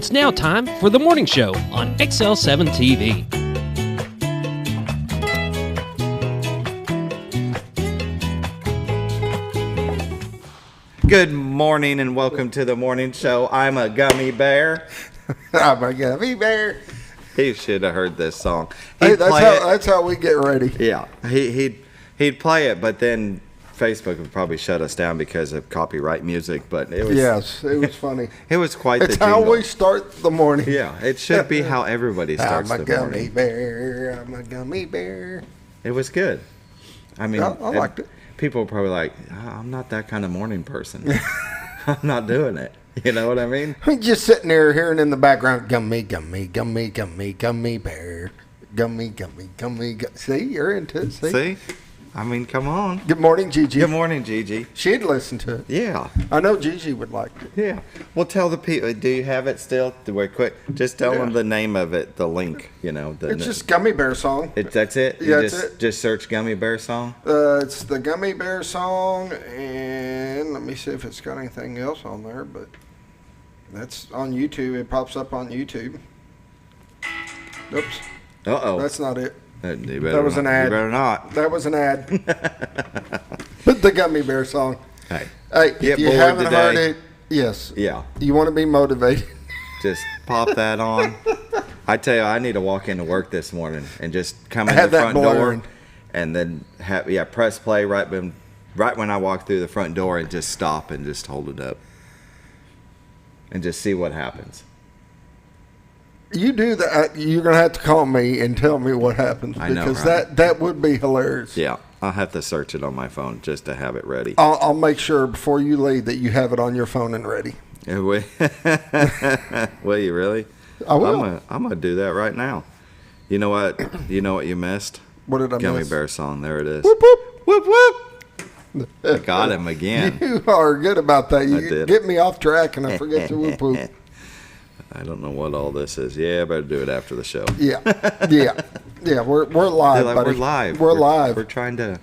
It's now time for the morning show on XL7-TV. Good morning and welcome to the morning show. I'm a gummy bear. I'm a gummy bear. He should have heard this song. Hey, that's how we get ready. Yeah, he'd play it, but then Facebook would probably shut us down because of copyright music. But it was it was funny. It was quite it's the jingle. It's how we start the morning. Yeah, it should be how everybody starts the morning. I'm a gummy bear. I'm a gummy bear. It was good. I mean, I liked it. People were probably like, I'm not that kind of morning person. I'm not doing it. You know what I mean? I'm just sitting there hearing in the background, gummy, gummy, gummy, gummy, gummy bear. Gummy, gummy, gummy. See, you're into it. See? I mean, come on. Good morning, Gigi. Good morning, Gigi. She'd listen to it. Yeah. I know Gigi would like it. Yeah. Well, tell the people, do you have it still? Wait, quick. Just tell them the name of it, the link, you know. It's just Gummy Bear Song. That's it? Yeah, that's it. Just search Gummy Bear Song? It's the Gummy Bear Song, and let me see if it's got anything else on there, but that's on YouTube. It pops up on YouTube. Oops. Uh-oh. That's not it. That was an ad. You better not. That was an ad. But the Gummy Bear Song. Hey, if you haven't heard it, yes. Yeah. You want to be motivated. Just pop that on. I tell you, I need to walk into work this morning and just come in the front door and then press play right when I walk through the front door and just stop and just hold it up and just see what happens. You do that, you're going to have to call me and tell me what happens. I know, because right? that would be hilarious. Yeah, I'll have to search it on my phone just to have it ready. I'll make sure before you leave that you have it on your phone and ready. Will you really? I will. I'm gonna do that right now. You know what? You know what you missed? What did I miss? Gummy Bear Song. There it is. Whoop, whoop. Whoop, whoop. I got him again. You are good about that. You did. get me off track and I forget to whoop whoop. I don't know what all this is. Yeah, I better do it after the show. Yeah. We're live, like, buddy. We're live. We're live. We're trying to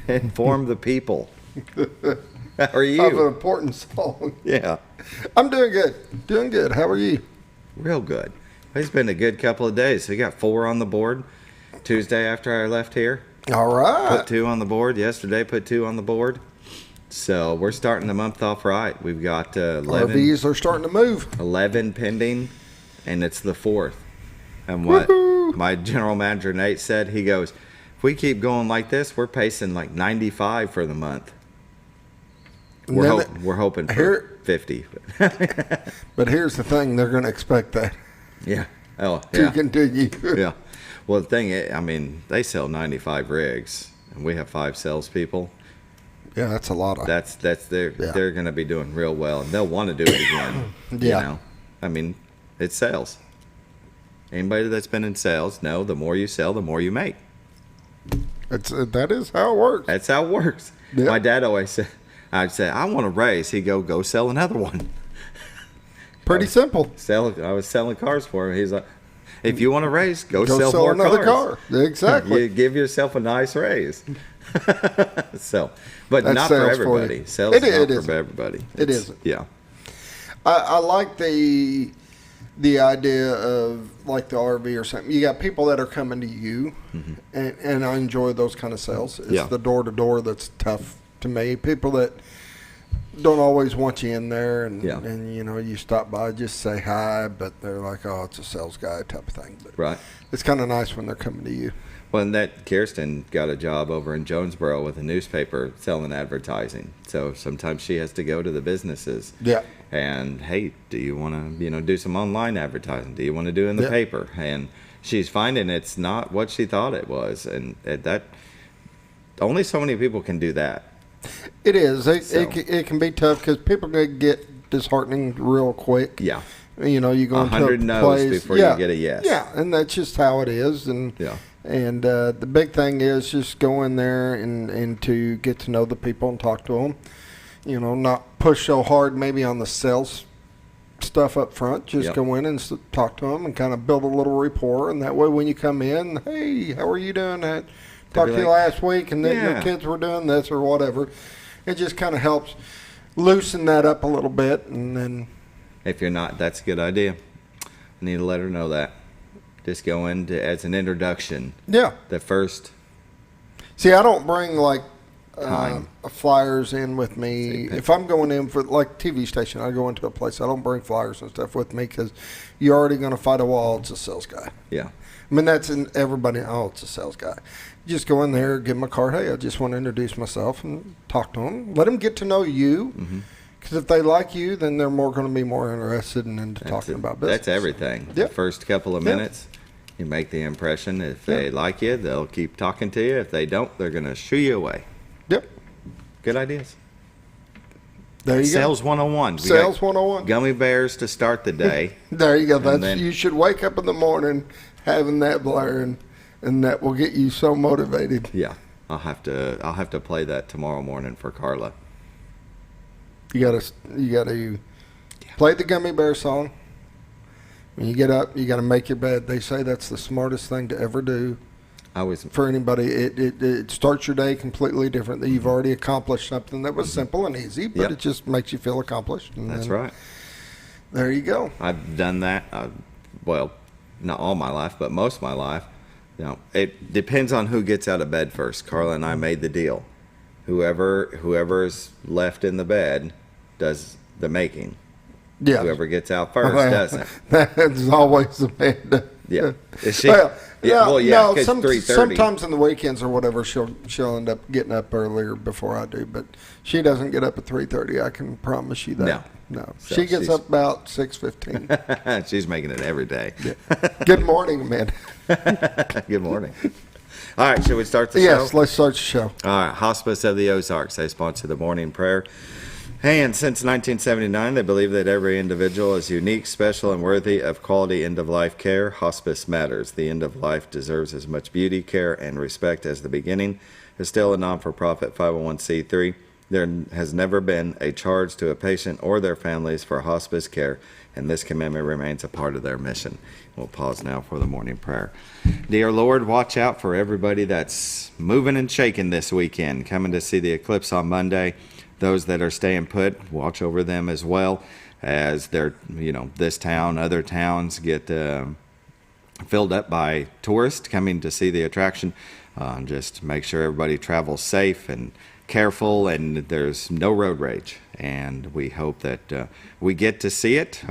inform the people. How are you? Of an important song. Yeah. I'm doing good. Doing good. How are you? Real good. It's been a good couple of days. We got 4 on the board Tuesday after I left here. All right. Put 2 on the board. Yesterday, put 2 on the board. So we're starting the month off right. We've got 11. RVs are starting to move. 11 pending, and it's the 4th. And what my general manager, Nate, said, he goes, if we keep going like this, we're pacing like 95 for the month. We're hoping for 50. But here's the thing. They're going to expect that. Yeah. Oh, to continue. Yeah. Well, the thing is, I mean, they sell 95 rigs, and we have 5 salespeople. Yeah, that's a lot of. They're going to be doing real well, and they'll want to do it again. Yeah. You know? I mean, it's sales. Anybody that's been in sales know the more you sell, the more you make. That is how it works. That's how it works. Yeah. My dad always said, I'd say, I want a raise. He'd go sell another one. Pretty simple. I was selling cars for him. He's like, if you want a raise, go sell more another cars. car. Exactly. You give yourself a nice raise. So, but That's not for everybody. For sales is not for everybody. It isn't. Yeah. I like the idea of like the RV or something. You got people that are coming to you, and I enjoy those kind of sales. It's the door-to-door that's tough to me. People that don't always want you in there, and you know, you stop by, just say hi, but they're like, oh, it's a sales guy type of thing. But right. It's kind of nice when they're coming to you. Well, and that Kirsten got a job over in Jonesboro with a newspaper selling advertising. So sometimes she has to go to the businesses. Yeah. And, hey, do you want to, do some online advertising? Do you want to do in the paper? And she's finding it's not what she thought it was. And that only so many people can do that. It is. It can be tough because people can get disheartening real quick. Yeah. You know, you go into a 100 no's before you get a yes. Yeah, and that's just how it is. And the big thing is just go in there and to get to know the people and talk to them. You know, not push so hard maybe on the sales stuff up front. Just go in and talk to them and kind of build a little rapport. And that way when you come in, hey, how are you doing? Talked to you last week and then your kids were doing this or whatever. It just kind of helps loosen that up a little bit, and then If you're not, that's a good idea. I need to let her know that. Just go in as an introduction. Yeah. The first. See, I don't bring like Time. flyers in with me. If I'm going in for like TV station, I go into a place. I don't bring flyers and stuff with me because you're already going to fight a wall. It's a sales guy. Yeah. I mean, that's in everybody. Oh, it's a sales guy. You just go in there, give them a card. Hey, I just want to introduce myself and talk to them. Let them get to know you. Because if they like you, then they're going to be more interested in talking about business. That's everything. Yep. The first couple of minutes, you make the impression. If they like you, they'll keep talking to you. If they don't, they're going to shoo you away. Yep. Good ideas. There you Sales go. 101. Sales 101. Gummy bears to start the day. There you go. You should wake up in the morning having that blaring, and that will get you so motivated. Yeah. I'll have to play that tomorrow morning for Carla. You gotta play the Gummy Bear song. When you get up, you gotta make your bed. They say that's the smartest thing to ever do. For anybody, it starts your day completely different. That you've already accomplished something that was simple and easy, but it just makes you feel accomplished. That's right. There you go. I've done that. Well, not all my life, but most of my life. It depends on who gets out of bed first. Carla and I made the deal. Whoever's left in the bed does the making. Yeah. Whoever gets out first doesn't. That's always the man. Yeah. Is she? No, 3:30. sometimes in the weekends or whatever, she'll end up getting up earlier before I do, but she doesn't get up at 3:30. I can promise you that. No. So she gets up about 6:15. She's making it every day. Yeah. Good morning, Amanda. Good morning. All right, should we start the show? Yes, let's start the show. All right, Hospice of the Ozarks. They sponsor the morning prayer. And since 1979, they believe that every individual is unique, special, and worthy of quality end-of-life care. Hospice matters. The end of life deserves as much beauty, care, and respect as the beginning. Is still a non-for-profit 501c3. There has never been a charge to a patient or their families for hospice care, and this commitment remains a part of their mission. We'll pause now for the morning prayer. Dear Lord, watch out for everybody that's moving and shaking this weekend, coming to see the eclipse on Monday. Those that are staying put, watch over them as well as they're, this town, other towns get filled up by tourists coming to see the attraction. Just make sure everybody travels safe and careful, and there's no road rage. And we hope that we get to see it.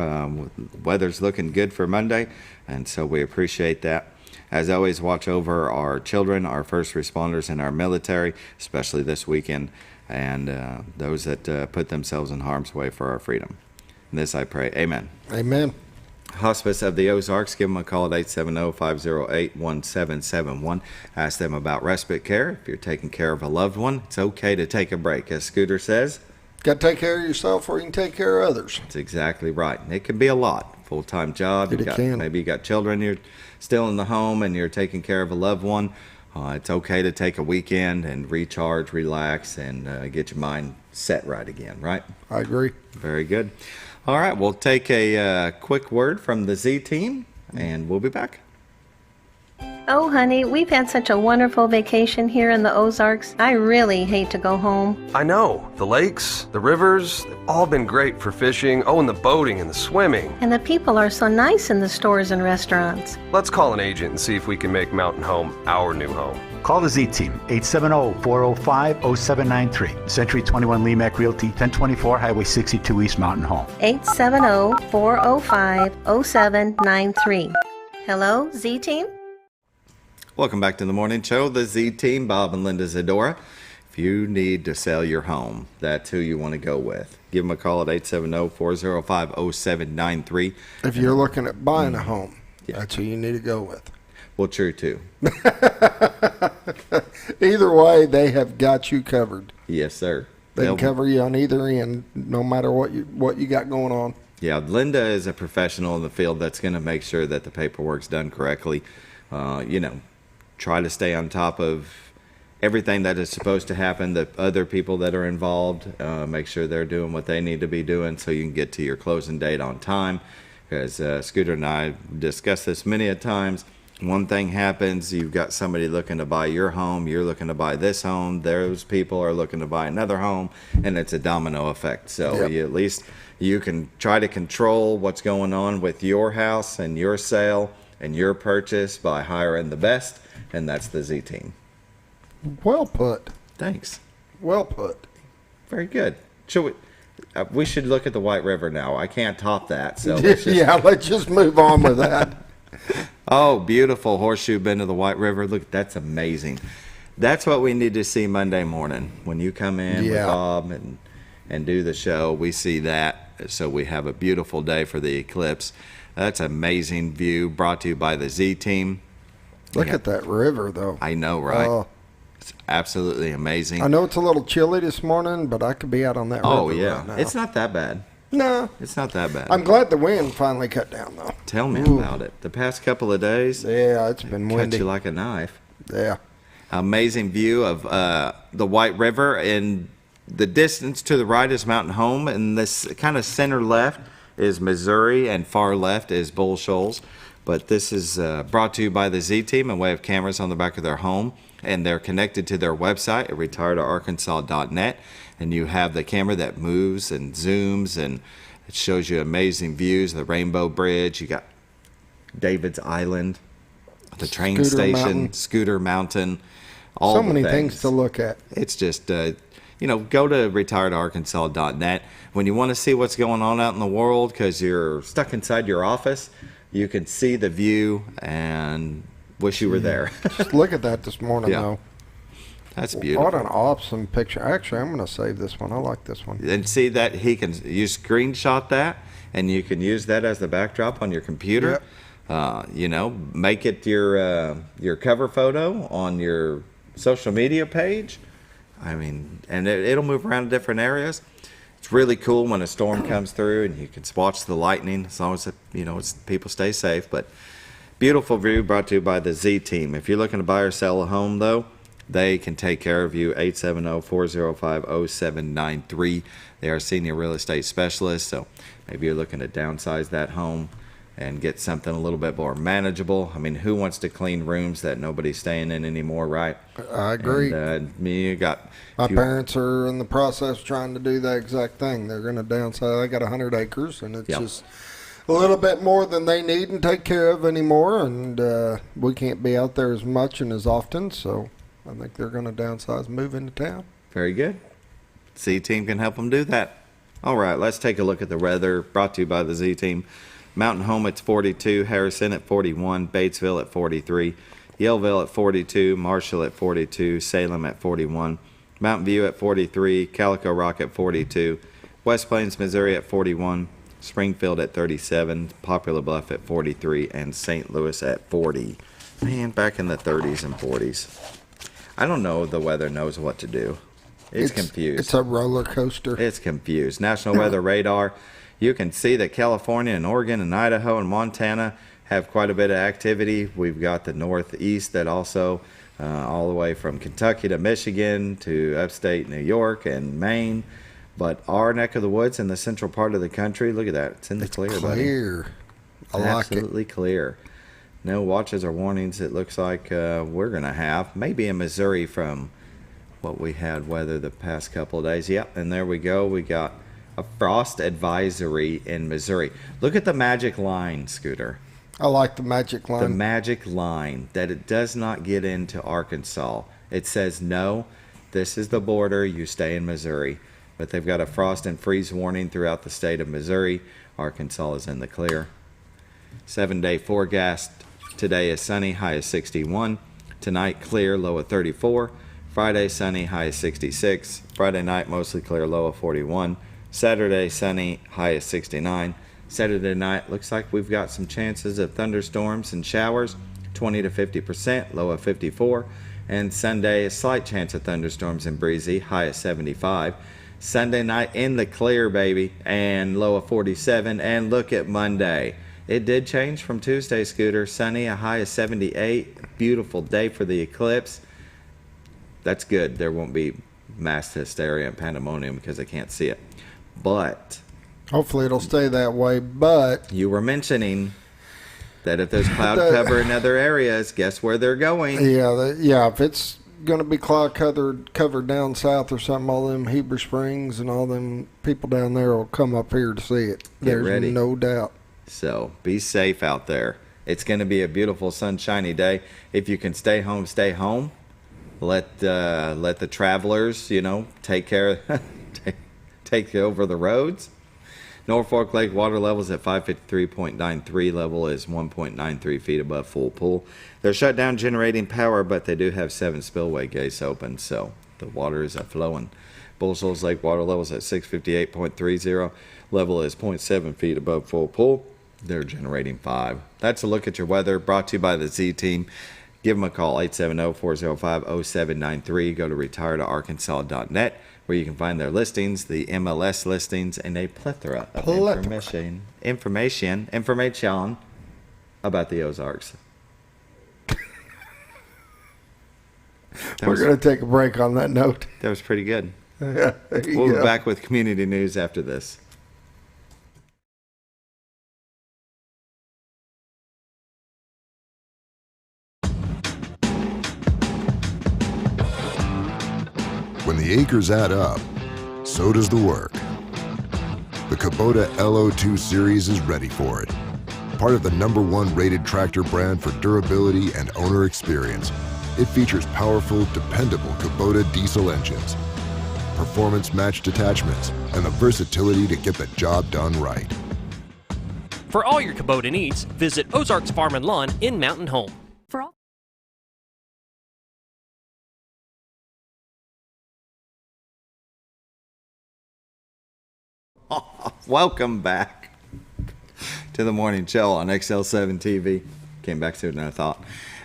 Weather's looking good for Monday, and so we appreciate that. As always, watch over our children, our first responders, and our military, especially this weekend, and those that put themselves in harm's way for our freedom. And this I pray. Amen. Amen. Hospice of the Ozarks, give them a call at 870-508-1771. Ask them about respite care. If you're taking care of a loved one, it's okay to take a break. As Scooter says, got to take care of yourself or you can take care of others. That's exactly right. And it can be a lot. Full-time job. Maybe you got children, you're still in the home, and you're taking care of a loved one. It's okay to take a weekend and recharge, relax, and get your mind set right again, right? I agree. Very good. All right, we'll take a quick word from the Z team, and we'll be back. Oh, honey, we've had such a wonderful vacation here in the Ozarks. I really hate to go home. I know. The lakes, the rivers, they've all been great for fishing. Oh, and the boating and the swimming. And the people are so nice in the stores and restaurants. Let's call an agent and see if we can make Mountain Home our new home. Call the Z-Team, 870-405-0793. Century 21 Lemac Realty, 1024 Highway 62 East Mountain Home. 870-405-0793. Hello, Z-Team? Welcome back to the morning show, the Z Team, Bob and Linda Zadora. If you need to sell your home, that's who you want to go with. Give them a call at 870-405-0793. If you're looking at buying a home, that's who you need to go with. Well, true, too. Either way, they have got you covered. Yes, sir. They can cover you on either end, no matter what you got going on. Yeah, Linda is a professional in the field that's going to make sure that the paperwork's done correctly. Try to stay on top of everything that is supposed to happen, the other people that are involved, make sure they're doing what they need to be doing so you can get to your closing date on time. Because Scooter and I discussed this many a times, one thing happens, you've got somebody looking to buy your home, you're looking to buy this home, those people are looking to buy another home, and it's a domino effect. So at least you can try to control what's going on with your house and your sale and your purchase by hiring the best, and that's the Z Team. Well put. Thanks. Well put. Very good. We should look at the White River now. I can't top that. So let's just move on with that. Oh, beautiful horseshoe bend of the White River. Look, that's amazing. That's what we need to see Monday morning. When you come in with Bob and do the show, we see that. So we have a beautiful day for the eclipse. That's an amazing view brought to you by the Z Team. Look at that river, though. I know, right? It's absolutely amazing. I know it's a little chilly this morning, but I could be out on that river. Oh, yeah. Right now. It's not that bad. No. It's not that bad. I'm glad the wind finally cut down, though. Tell me about it. The past couple of days. Yeah, it's been windy. Cut you like a knife. Yeah. Amazing view of the White River. In the distance to the right is Mountain Home, and this kind of center left is Missouri, and far left is Bull Shoals. But this is brought to you by the Z Team, a way of cameras on the back of their home, and they're connected to their website at retiredarkansas.net, and you have the camera that moves and zooms, and it shows you amazing views, the Rainbow Bridge, you got David's Island, the train station, Scooter Mountain, all so many things to look at. It's just, go to retiredarkansas.net. When you want to see what's going on out in the world because you're stuck inside your office, you can see the view and wish you were there. Just look at that this morning, though. That's beautiful. What an awesome picture. Actually, I'm going to save this one. I like this one. And see that you screenshot that, and you can use that as the backdrop on your computer. Yep. Make it your cover photo on your social media page. I mean, and it'll move around to different areas. It's really cool when a storm comes through and you can watch the lightning, as long as people stay safe. But beautiful view brought to you by the Z Team. If you're looking to buy or sell a home, though, they can take care of you. 870-405-0793. They are senior real estate specialists, so maybe you're looking to downsize that home and get something a little bit more manageable. I mean, who wants to clean rooms that nobody's staying in anymore, right? I agree. And my parents are in the process trying to do that exact thing. They're going to downsize. They got 100 acres, and it's just a little bit more than they need and take care of anymore, and we can't be out there as much and as often, so I think they're going to downsize and move into town. Very good. Z Team can help them do that. All right, let's take a look at the weather brought to you by the Z Team. Mountain Home at 42, Harrison at 41, Batesville at 43, Yellville at 42, Marshall at 42, Salem at 41, Mountain View at 43, Calico Rock at 42, West Plains, Missouri at 41, Springfield at 37, Poplar Bluff at 43, and St. Louis at 40. Man, back in the 30s and 40s. I don't know if the weather knows what to do. It's confused. It's a roller coaster. It's confused. National Weather Radar. You can see that California and Oregon and Idaho and Montana have quite a bit of activity. We've got the Northeast that also, all the way from Kentucky to Michigan to upstate New York and Maine. But our neck of the woods in the central part of the country, look at that. It's in the clear, buddy. I like it. Absolutely clear. No watches or warnings it looks like we're going to have. Maybe in Missouri from what we had weather the past couple of days. Yep, and there we go. We got a frost advisory in Missouri. Look at the magic line, Scooter. I like the magic line. The magic line that it does not get into Arkansas. It says, no, this is the border. You stay in Missouri. But they've got a frost and freeze warning throughout the state of Missouri. Arkansas is in the clear. 7-day forecast. Today is sunny, high of 61. Tonight, clear, low of 34. Friday, sunny, high of 66. Friday night, mostly clear, low of 41. Saturday, sunny, high of 69. Saturday night, looks like we've got some chances of thunderstorms and showers, 20 to 50%, low of 54. And Sunday, a slight chance of thunderstorms and breezy, high of 75. Sunday night in the clear, baby, and low of 47. And look at Monday. It did change from Tuesday, Scooter. Sunny, a high of 78. Beautiful day for the eclipse. That's good. There won't be mass hysteria and pandemonium because I can't see it. But hopefully it'll stay that way. But you were mentioning that if there's cloud cover in other areas, guess where they're going? Yeah, if it's going to be cloud covered down south or something, all them Heber Springs and all them people down there will come up here to see it. There's ready. No doubt. So be safe out there. It's going to be a beautiful sunshiny day. If you can stay home, stay home. Let the travelers, take care, take over the roads. Norfolk Lake water levels at 553.93. Level is 1.93 feet above full pool. They're shut down generating power, but they do have 7 spillway gates open, so the water is flowing. Bull Shoals Lake water levels at 658.30. Level is 0.7 feet above full pool. They're generating 5. That's a look at your weather, brought to you by the Z-Team. Give them a call, 870-405-0793. Go to retiredarkansas.net, where you can find their listings, the MLS listings, and a plethora of information about the Ozarks. We're going to take a break on that note. That was pretty good. We'll be back with community news after this. When the acres add up, so does the work. The Kubota LO2 Series is ready for it. Part of the #1 rated tractor brand for durability and owner experience, it features powerful, dependable Kubota diesel engines, performance-matched attachments, and the versatility to get the job done right. For all your Kubota needs, visit Ozarks Farm and Lawn in Mountain Home. Welcome back to the morning show on XL7-TV. Came back to another thought.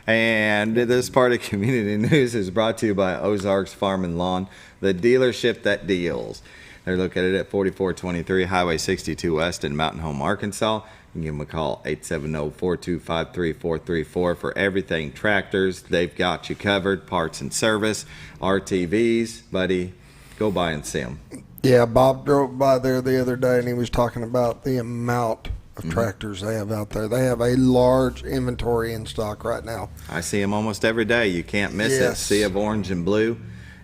And this part of community news is brought to you by Ozarks Farm and Lawn, the dealership that deals. They're located at 4423 Highway 62 West in Mountain Home, Arkansas. You can give them a call, 870-425-3434 for everything tractors. They've got you covered, parts and service, RTVs. Buddy, go by and see them. Yeah, Bob drove by there the other day, and he was talking about the amount of tractors they have out there. They have a large inventory in stock right now. I see them almost every day. You can't miss it. Sea of orange and blue.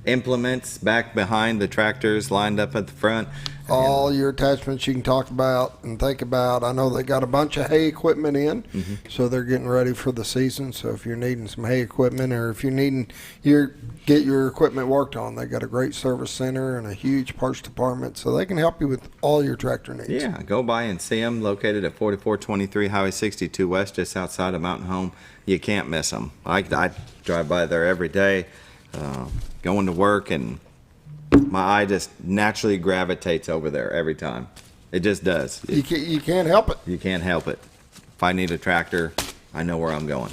Implements back behind the tractors lined up at the front. All your attachments you can talk about and think about. I know they got a bunch of hay equipment in, so they're getting ready for the season. So if you're needing some hay equipment, or if you're needing get your equipment worked on, they got a great service center and a huge parts department, so they can help you with all your tractor needs. Yeah, go by and see them. Located at 4423 Highway 62 West, just outside of Mountain Home. You can't miss them. I drive by there every day, going to work, and my eye just naturally gravitates over there every time. It just does. You can't help it. You can't help it. If I need a tractor, I know where I'm going,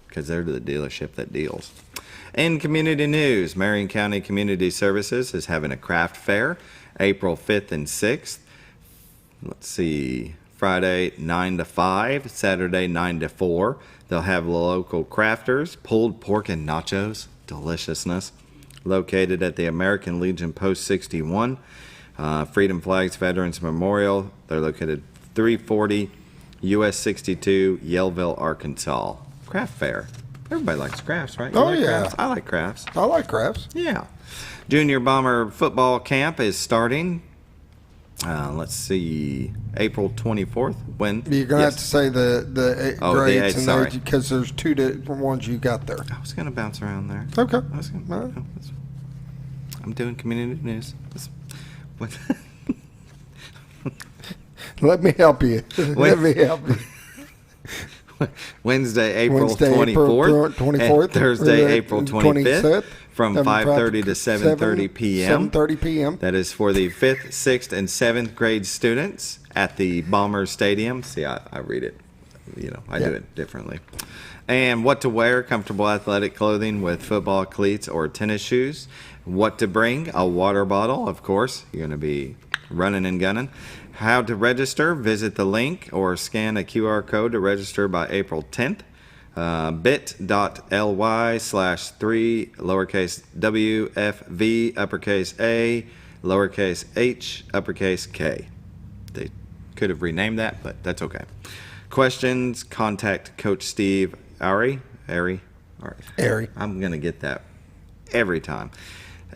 because they're the dealership that deals. In community news, Marion County Community Services is having a craft fair April 5th and 6th. Let's see, Friday 9 to 5, Saturday 9 to 4. They'll have local crafters, pulled pork and nachos, deliciousness, located at the American Legion Post 61, Freedom Flags Veterans Memorial. They're located 340 US 62, Yellville, Arkansas. Craft fair. Everybody likes crafts, right? You like crafts? I like crafts. I like crafts. Yeah. Junior Bomber football camp is starting. Let's see, April 24th. When? You're going to have to say the grades, sorry, because there's 2 different ones you got there. I was going to bounce around there. Okay. I'm doing community news. Let me help you. Let me help you. Wednesday, April 24th. Thursday, April 25th. From 5:30 to 7:30 p.m. 7:30 p.m. That is for the 5th, 6th, and 7th grade students at the Bomber Stadium. See, I read it. I do it differently. And what to wear: comfortable athletic clothing with football cleats or tennis shoes. What to bring: a water bottle, of course. You're going to be running and gunning. How to register: visit the link or scan a QR code to register by April 10th. bit.ly/3 lowercase WFV uppercase A lowercase h uppercase K. They could have renamed that, but that's okay. questions, contact Coach Steve Ari. I'm going to get that every time.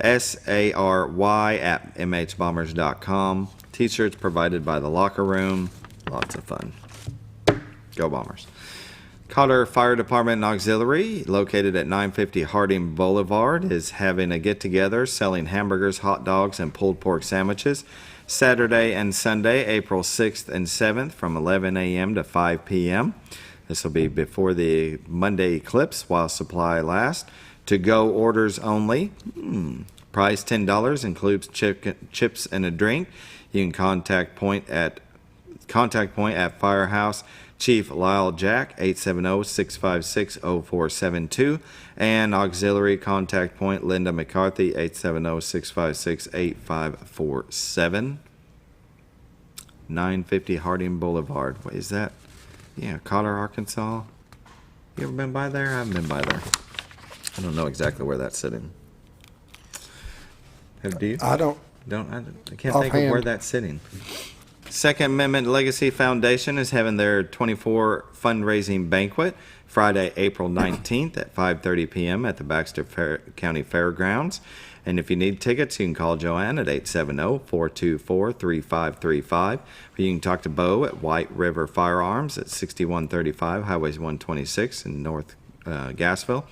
SARY@mhbombers.com. T-shirts provided by the locker room. Lots of fun. Go Bombers. Cotter Fire Department and Auxiliary, located at 950 Harding Boulevard, is having a get-together selling hamburgers, hot dogs, and pulled pork sandwiches Saturday and Sunday, April 6th and 7th from 11 a.m. to 5 p.m. This will be before the Monday eclipse while supply lasts. To-go orders only. Price $10, includes chips and a drink. You can contact point at Firehouse Chief Lyle Jack, 870-656-0472, and Auxiliary Contact Point Linda McCarthy, 870-656-8547. 950 Harding Boulevard. What is that? Yeah, Cotter, Arkansas. You ever been by there? I haven't been by there. I don't know exactly where that's sitting. Do you? I can't think of where that's sitting. Second Amendment Legacy Foundation is having their 24 fundraising banquet Friday, April 19th at 5:30 p.m. at the Baxter County Fairgrounds. And if you need tickets, you can call Joanne at 870-424-3535. Or you can talk to Bo at White River Firearms at 6135 Highway 126 in North Gassville.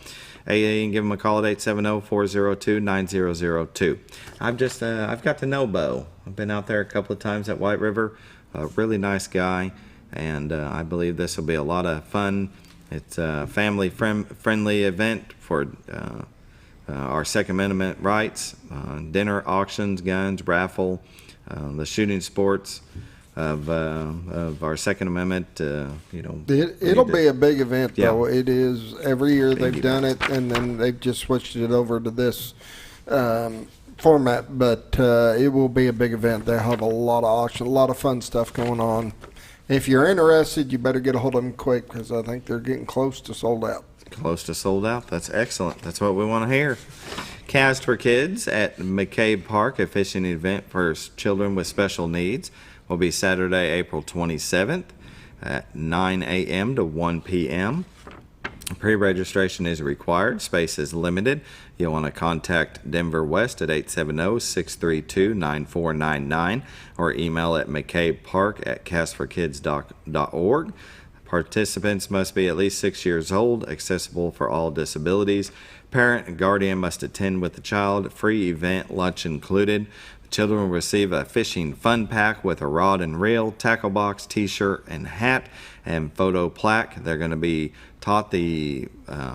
You can give them a call at 870-402-9002. I've got to know Bo. I've been out there a couple of times at White River. A really nice guy, and I believe this will be a lot of fun. It's a family-friendly event for our Second Amendment rights, dinner, auctions, guns, raffle, the shooting sports of our Second Amendment. It'll be a big event, though. It is. Every year they've done it, and then they've just switched it over to this format. But it will be a big event. They'll have a lot of auction, a lot of fun stuff going on. If you're interested, you better get a hold of them quick, because I think they're getting close to sold out. Close to sold out. That's excellent. That's what we want to hear. Cast for Kids at McCabe Park, a fishing event for children with special needs, will be Saturday, April 27th at 9 a.m. to 1 p.m. Pre-registration is required. Space is limited. You'll want to contact Denver West at 870-632-9499 or email at mccabepark@castforkids.org. Participants must be at least 6 years old, accessible for all disabilities. Parent and guardian must attend with the child. Free event, lunch included. The children will receive a fishing fun pack with a rod and reel, tackle box, t-shirt, and hat, and photo plaque. They're going to be taught the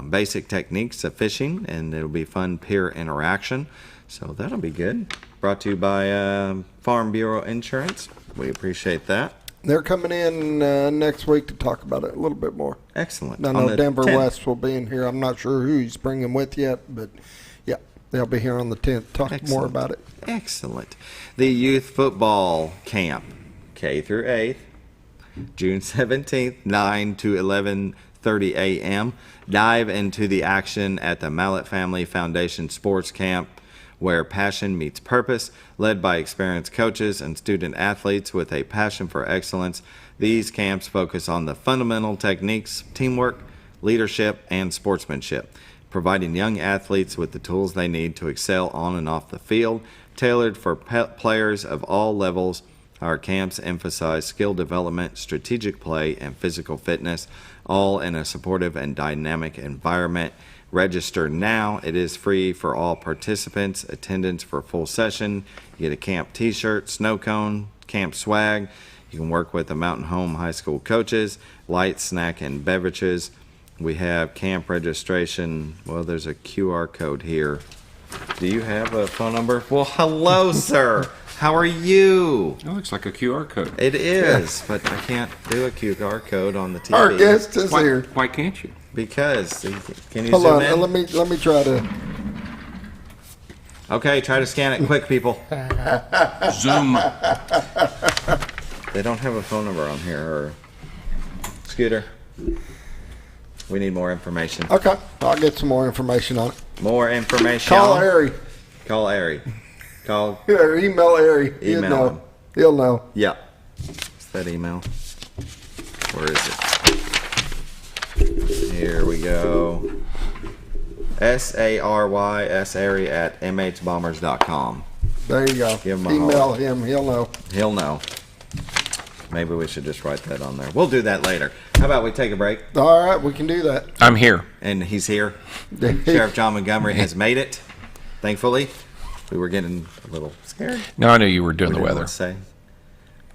basic techniques of fishing, and it'll be fun peer interaction. So that'll be good. Brought to you by Farm Bureau Insurance. We appreciate that. They're coming in next week to talk about it a little bit more. Excellent. I know Denver West will be in here. I'm not sure who he's bringing with yet, but yeah, they'll be here on the 10th to talk more about it. Excellent. The youth football camp, K through 8th, June 17th, 9 to 11:30 a.m. Dive into the action at the Mallet Family Foundation Sports Camp, where passion meets purpose, led by experienced coaches and student athletes with a passion for excellence. These camps focus on the fundamental techniques, teamwork, leadership, and sportsmanship, providing young athletes with the tools they need to excel on and off the field. Tailored for players of all levels, our camps emphasize skill development, strategic play, and physical fitness, all in a supportive and dynamic environment. Register now. It is free for all participants. Attendance for full session. You get a camp t-shirt, snow cone, camp swag. You can work with the Mountain Home High School coaches, light snack and beverages. We have camp registration. Well, there's a QR code here. Do you have a phone number? Well, hello, sir. How are you? It looks like a QR code. It is, but I can't do a QR code on the TV. Our guest is here. Why can't you? Because can you Hold zoom on, in? let me try to. Okay, try to scan it quick, people. Zoom. They don't have a phone number on here. Or Scooter, we need more information. Okay, I'll get some more information on it. More information. Call Ari. Call Ari. Call. Or email Ari. Email him. He'll know. Yeah. What's that email? Where is it? Here we go. SARY@mhbombers.com. There you go. Give him a Email holler. him. He'll know. He'll know. Maybe we should just write that on there. We'll do that later. How about we take a break? All right, we can do that. I'm here. And he's here. Sheriff John Montgomery has made it, thankfully. We were getting a little scared. No, I knew you were doing We the didn't weather. want to say.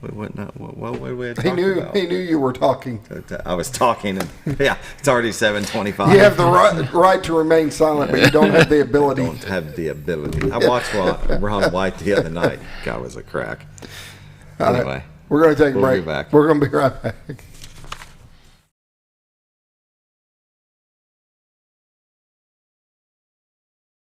What did we He talk knew. about? He knew you were talking. I was talking, and yeah, it's already 7:25. You have the right to remain silent, but you don't have the ability. Don't have the ability. I watched Ron White the other night. Guy was a crack. Anyway, we're going to take a we'll break. be back. We're going to be right back.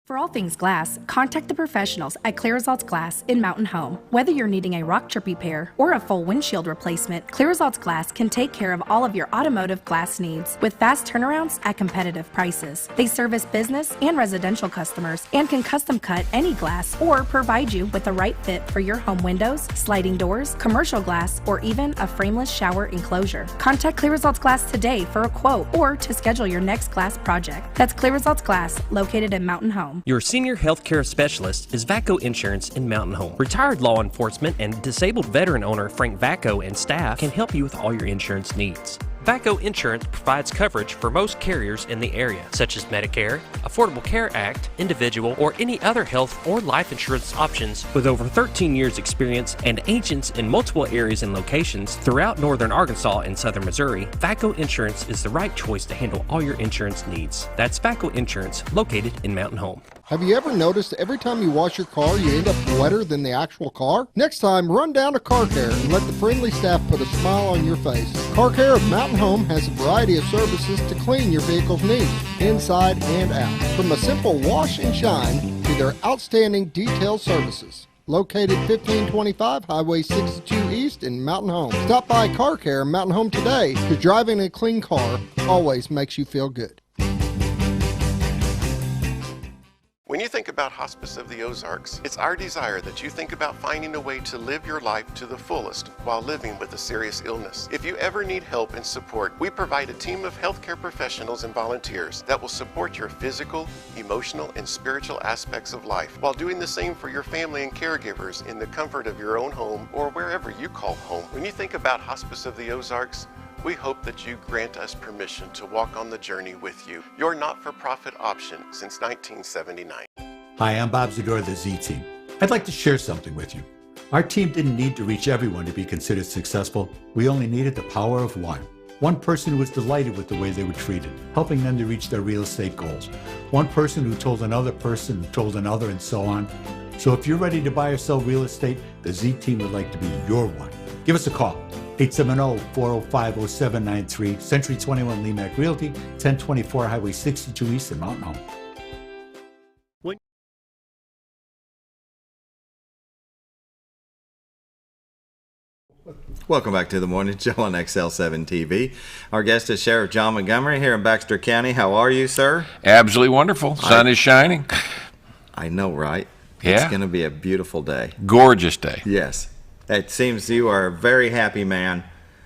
For all things glass, contact the professionals at Clear Results Glass in Mountain Home. Whether you're needing a rock chip repair or a full windshield replacement, Clear Results Glass can take care of all of your automotive glass needs with fast turnarounds at competitive prices. They service business and residential customers and can custom cut any glass or provide you with the right fit for your home windows, sliding doors, commercial glass, or even a frameless shower enclosure. Contact Clear Results Glass today for a quote or to schedule your next glass project. That's Clear Results Glass, located in Mountain Home. Your senior health care specialist is VACO Insurance in Mountain Home. Retired law enforcement and disabled veteran owner Frank VACO and staff can help you with all your insurance needs. VACO Insurance provides coverage for most carriers in the area, such as Medicare, Affordable Care Act, individual, or any other health or life insurance options. With over 13 years experience and agents in multiple areas and locations throughout northern Arkansas and southern Missouri, VACO Insurance is the right choice to handle all your insurance needs. That's VACO Insurance, located in Mountain Home. Have you ever noticed every time you wash your car, you end up wetter than the actual car? Next time, run down to Car Care and let the friendly staff put a smile on your face. Car Care of Mountain Home has a variety of services to clean your vehicle's needs, inside and out. From a simple wash and shine to their outstanding detailed services. Located 1525 Highway 62 East in Mountain Home. Stop by Car Care Mountain Home today, because driving a clean car always makes you feel good. When you think about Hospice of the Ozarks, it's our desire that you think about finding a way to live your life to the fullest while living with a serious illness. If you ever need help and support, we provide a team of healthcare professionals and volunteers that will support your physical, emotional, and spiritual aspects of life while doing the same for your family and caregivers in the comfort of your own home or wherever you call home. When you think about Hospice of the Ozarks, we hope that you grant us permission to walk on the journey with you. Your not-for-profit option since 1979. Hi, I'm Bob Zador of the Z Team. I'd like to share something with you. Our team didn't need to reach everyone to be considered successful. We only needed the power of one. One person who was delighted with the way they were treated, helping them to reach their real estate goals. One person who told another person who told another, and so on. So if you're ready to buy or sell real estate, the Z Team would like to be your one. Give us a call. 870-405-0793, Century 21 Lemac Realty, 1024 Highway 62 East in Mountain Home. Welcome back to the Morning Show on XL7-TV. Our guest is Sheriff John Montgomery here in Baxter County. How are you, sir? Absolutely wonderful. Sun is shining. I know, right? Yeah. It's going to be a beautiful day. Gorgeous day. Yes. It seems you are a very happy man.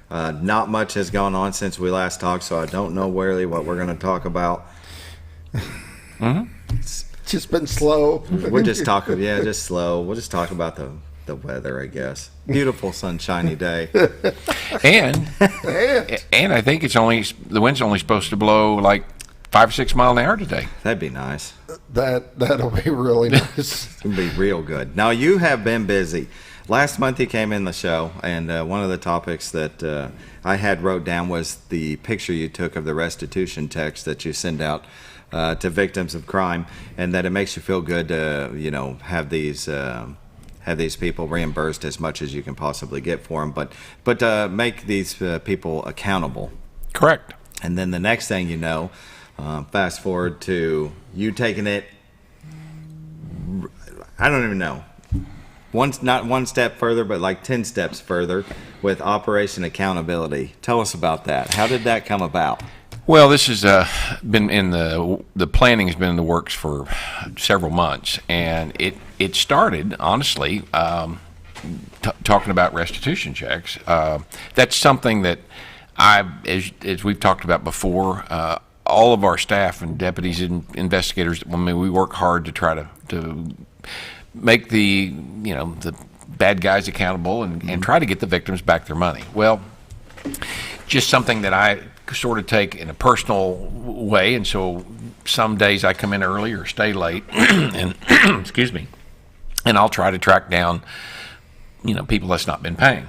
Not much has gone on since we last talked, so I don't know really what we're going to talk about. It's just been slow. We're just talking, just slow. We'll just talk about the weather, I guess. Beautiful sunshiny day. And I think the wind's only supposed to blow like 5 or 6 miles an hour today. That'd be nice. That'll be really nice. It'll be real good. Now, you have been busy. Last month you came in the show, and one of the topics that I had wrote down was the picture you took of the restitution text that you send out to victims of crime, and that it makes you feel good to have these people reimbursed as much as you can possibly get for them, but make these people accountable. Correct. And then the next thing you know, fast forward to you taking it, I don't even know, not one step further, but like 10 steps further with Operation Accountability. Tell us about that. How did that come about? Well, this has been in the planning has been in the works for several months, and it started, honestly, talking about restitution checks. That's something that as we've talked about before, all of our staff and deputies and investigators, I mean, we work hard to try to make the bad guys accountable and try to get the victims back their money. Well, just something that I sort of take in a personal way, and so some days I come in early or stay late, and excuse me, and I'll try to track down, people that's not been paying.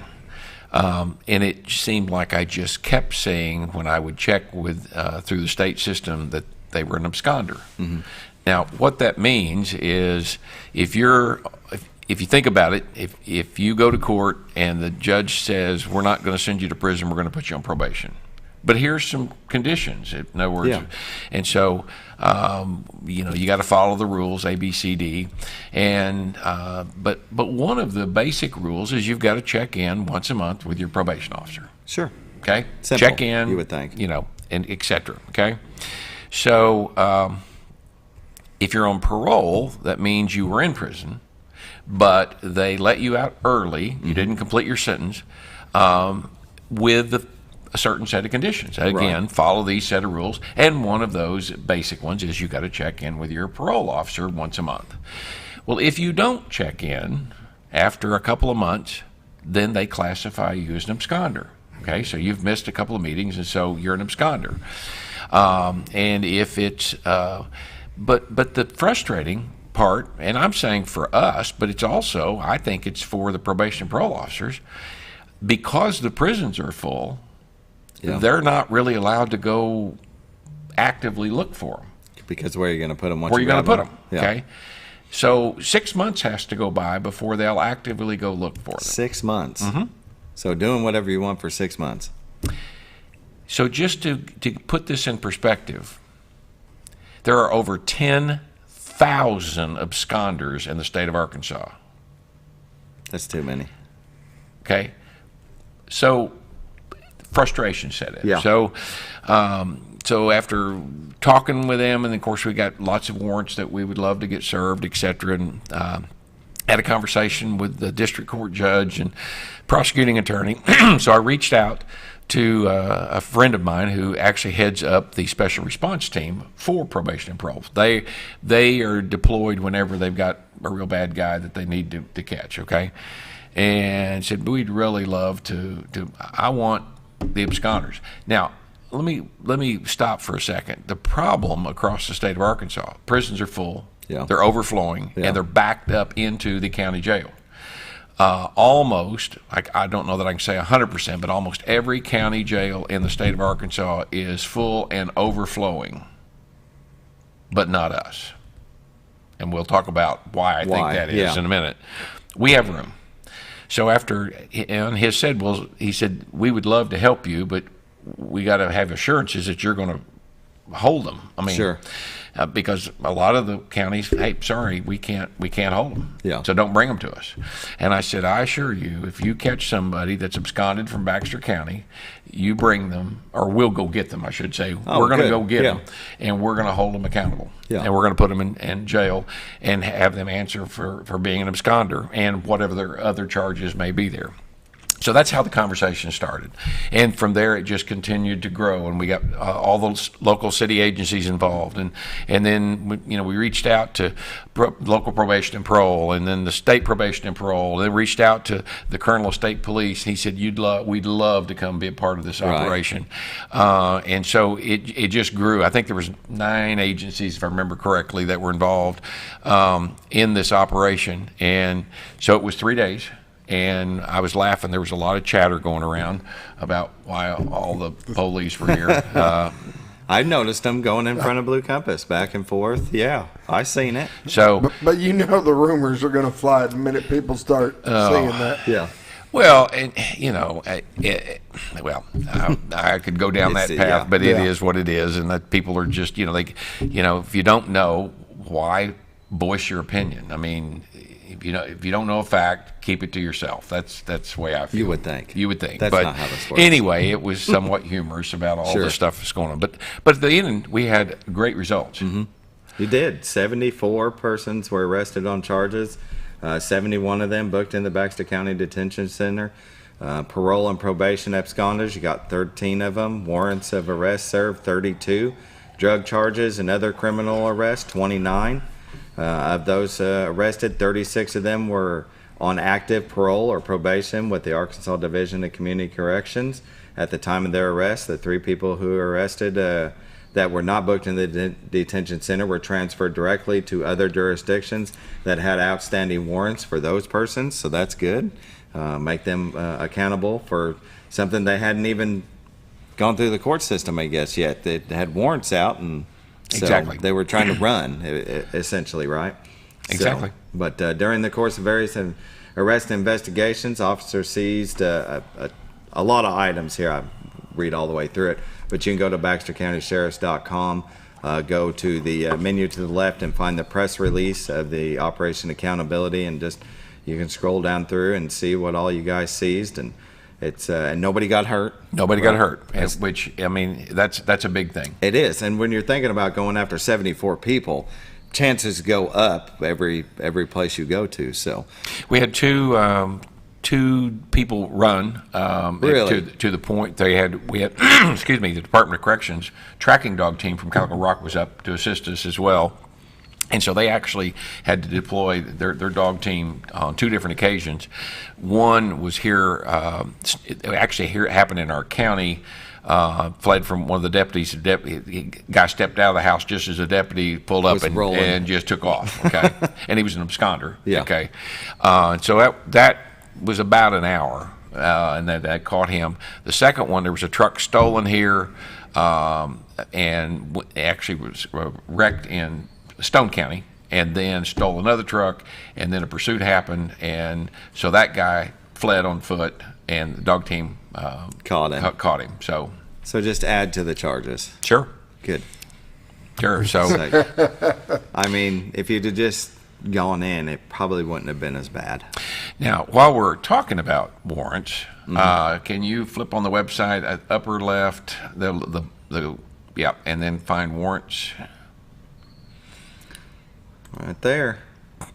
And it seemed like I just kept saying when I would check with through the state system that they were an absconder. Mm-hmm. Now, what that means is if you think about it, if you go to court and the judge says we're not going to send you to prison, we're going to put you on probation, but here's some conditions. In other words, and so you got to follow the rules A, B, C, D, and but one of the basic rules is you've got to check in once a month with your probation officer. Sure. Okay. Simple, check in. You would think. And et cetera. Okay. So if you're on parole, that means you were in prison, but they let you out early. You didn't complete your sentence with a certain set of conditions. Again, follow these set of rules, and one of those basic ones is you got to check in with your parole officer once a month. Well, if you don't check in after a couple of months, then they classify you as an absconder. Okay, so you've missed a couple of meetings, and so you're an absconder. And if it's, but the frustrating part, and I'm saying for us, but it's also, I think it's for the probation and parole officers, because the prisons are full. They're not really allowed to go actively look for them. Because where are you going to put them? Where are you going to put them? Okay. So 6 months has to go by before they'll actively go look for them. 6 months. Mm-hmm. So doing whatever you want for 6 months. So just to put this in perspective, there are over 10,000 absconders in the state of Arkansas. That's too many. Okay. So frustration set in. Yeah. So after talking with them, and of course we got lots of warrants that we would love to get served, et cetera, and had a conversation with the district court judge and prosecuting attorney. So I reached out to a friend of mine who actually heads up the special response team for probation and parole. They are deployed whenever they've got a real bad guy that they need to catch, okay? And said, we'd really love I want the absconders. Now, let me stop for a second. The problem across the state of Arkansas, prisons are full, they're overflowing, and they're backed up into the county jail. Almost, I don't know that I can say 100%, but almost every county jail in the state of Arkansas is full and overflowing, but not us. And we'll talk about why I think that is in a minute. We have room. So after, and he said, we would love to help you, but we got to have assurances that you're going to hold them. I mean, sure. Because a lot of the counties, hey, sorry, we can't hold them. Yeah. So don't bring them to us. And I said, I assure you, if you catch somebody that's absconded from Baxter County, you bring them, or we'll go get them, I should say. We're going to go get them, and we're going to hold them accountable. Yeah. And we're going to put them in jail and have them answer for being an absconder and whatever their other charges may be there. So that's how the conversation started. And from there, it just continued to grow, and we got all those local city agencies involved. And then, we reached out to local probation and parole, and then the state probation and parole. Then reached out to the colonel of state police. He said, we'd love to come be a part of this operation. And so it just grew. I think there was 9 agencies, if I remember correctly, that were involved in this operation. And so it was 3 days. And I was laughing. There was a lot of chatter going around about why all the police were here. I noticed them going in front of Blue Compass back and forth. Yeah, I seen it. So, but the rumors are going to fly the minute people start seeing that. Yeah. Well, and I could go down that path, but it is what it is, and that people are just, if you don't know, why voice your opinion? I mean, if you don't know a fact, keep it to yourself. That's the way I feel. You would think. That's not how this works. Anyway, it was somewhat humorous about all the stuff that's going on. But at the end, we had great results. Mm-hmm. You did. 74 persons were arrested on charges. 71 of them booked in the Baxter County Detention Center. Parole and probation absconders, you got 13 of them. Warrants of arrest served, 32. Drug charges and other criminal arrests, 29. Of those arrested, 36 of them were on active parole or probation with the Arkansas Division of Community Corrections. At the time of their arrest, the 3 people who were arrested that were not booked in the detention center were transferred directly to other jurisdictions that had outstanding warrants for those persons, so that's good. Make them accountable for something they hadn't even gone through the court system, I guess, yet. They had warrants out, and so exactly. They were trying to run, essentially, right? Exactly. So, but during the course of various arrest investigations, officers seized a lot of items here. I read all the way through it, but you can go to BaxterCountySheriffs.com, go to the menu to the left and find the press release of the Operation Accountability, and just you can scroll down through and see what all you guys seized, and it's and nobody got hurt. Nobody got hurt, which, I mean, that's a big thing. It is, and when you're thinking about going after 74 people, chances go up every place you go to. So we had two people run really? to the point we had excuse me, the Department of Corrections tracking dog team from Calico Rock was up to assist us as well. And so they actually had to deploy their dog team on 2 different occasions. One was here, it happened in our county, fled from one of the deputies. The guy stepped out of the house just as the deputy pulled up and just took off, okay? And he was an absconder, okay? So that was about an hour, and that caught him. The second one, there was a truck stolen here, and actually was wrecked in Stone County, and then stole another truck, and then a pursuit happened, and so that guy fled on foot, and the dog team caught him. So just add to the charges. Sure. Good. Sure. So I mean, if you'd have just gone in, it probably wouldn't have been as bad. Now, while we're talking about warrants, can you flip on the website at upper left, and then find warrants? Right there.